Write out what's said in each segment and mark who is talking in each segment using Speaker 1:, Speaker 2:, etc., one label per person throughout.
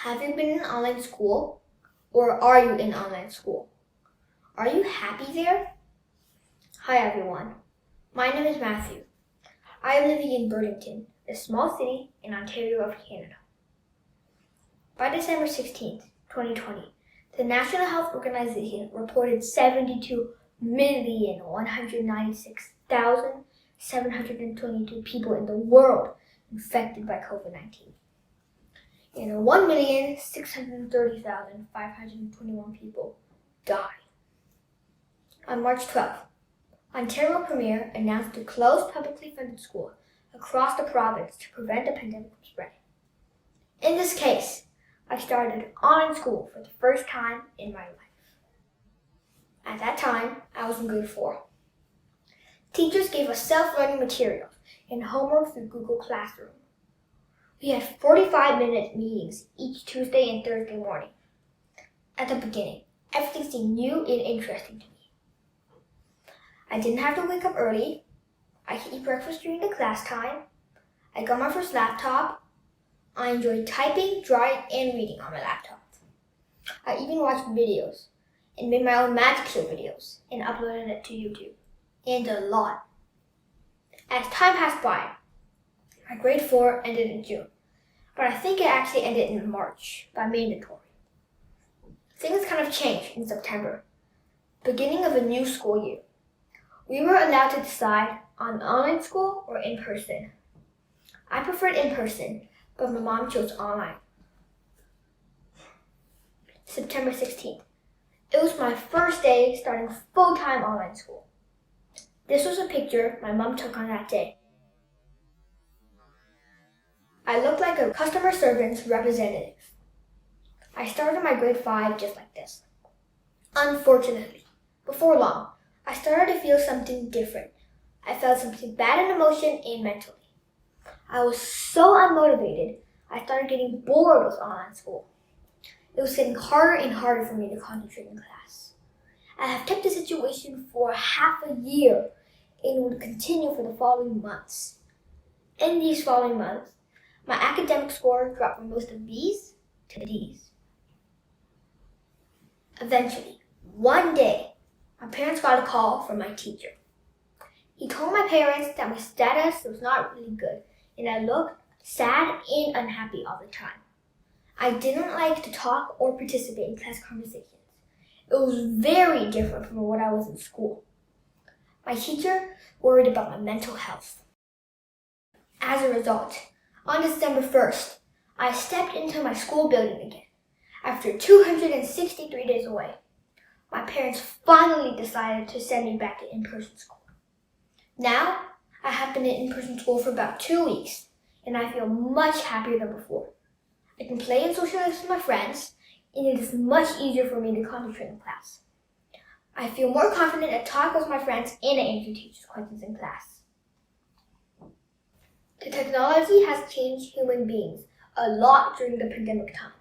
Speaker 1: Have you been in online school? Or are you in online school? Are you happy there? Hi everyone, my name is Matthew. I am living in Burlington, a small city in Ontario of Canada. By December 16th, 2020, the National Health Organization reported 72,196,722 people in the world infected by COVID-19. And 1,630,521 people died. On March 12th, Ontario Premier announced to close publicly funded schools across the province to prevent the pandemic from spreading. In this case, I started online school for the first time in my life. At that time, I was in grade 4. Teachers gave us self-learning materials and homework through Google Classroom. We had 45-minute meetings each Tuesday and Thursday morning. At the beginning, everything seemed new and interesting to me. I didn't have to wake up early. I could eat breakfast during the class time. I got my first laptop. I enjoyed typing, drawing, and reading on my laptop. I even watched videos and made my own magic show videos and uploaded it to YouTube. And a lot. As time passed by, my grade 4 ended in June, but I think it actually ended in March by mandatory. Things kind of changed in September, beginning of a new school year. We were allowed to decide on online school or in person. I preferred in person, but my mom chose online. September 16th. It was my first day starting full-time online school. This was a picture my mom took on that day. I looked like a customer service representative. I started my grade 5 just like this. Unfortunately, before long, I started to feel something different. I felt something bad in emotion and mentally. I was so unmotivated, I started getting bored with online school. It was getting harder and harder for me to concentrate in class. I have kept the situation for half a year and would continue for the following months. In these following months, my academic score dropped from most of B's to D's. Eventually, one day, my parents got a call from my teacher. He told my parents that my status was not really good and I looked sad and unhappy all the time. I didn't like to talk or participate in class conversations. It was very different from what I was in school. My teacher worried about my mental health. As a result, on December 1st, I stepped into my school building again. After 263 days away, my parents finally decided to send me back to in-person school. Now, I have been in in-person school for about 2 weeks, and I feel much happier than before. I can play and socialize with my friends, and it is much easier for me to concentrate in class. I feel more confident to talk with my friends and to answer teachers' questions in class. The technology has changed human beings a lot during the pandemic time.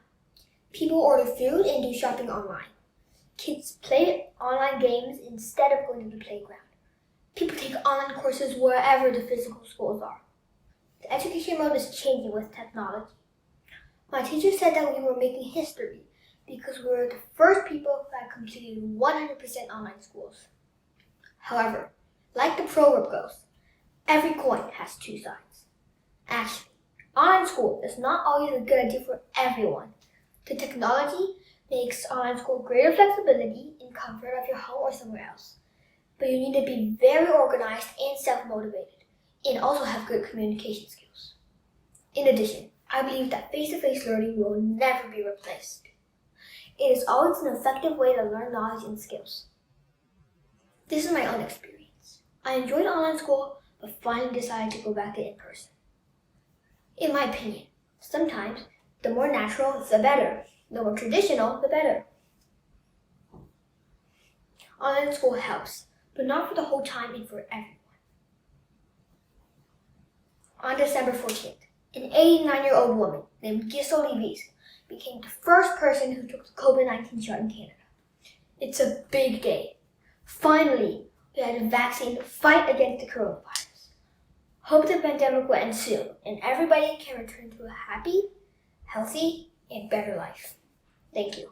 Speaker 1: People order food and do shopping online. Kids play online games instead of going to the playground. People take online courses wherever the physical schools are. The education mode is changing with technology. My teacher said that we were making history because we were the first people that completed 100% online schools. However, like the proverb goes, every coin has two sides. Actually, online school is not always a good idea for everyone. The technology makes online school greater flexibility and comfort of your home or somewhere else. But you need to be very organized and self-motivated, and also have good communication skills. In addition, I believe that face-to-face learning will never be replaced. It is always an effective way to learn knowledge and skills. This is my own experience. I enjoyed online school, but finally decided to go back to in-person. In my opinion, sometimes the more natural, the better. The more traditional, the better. Online school helps, but not for the whole time and for everyone. On December 14th, an 89-year-old woman named Giselle Levis became the first person who took the COVID-19 shot in Canada. It's a big day. Finally, we had a vaccine to fight against the coronavirus. Hope the pandemic will end soon and everybody can return to a happy, healthy, and better life. Thank you.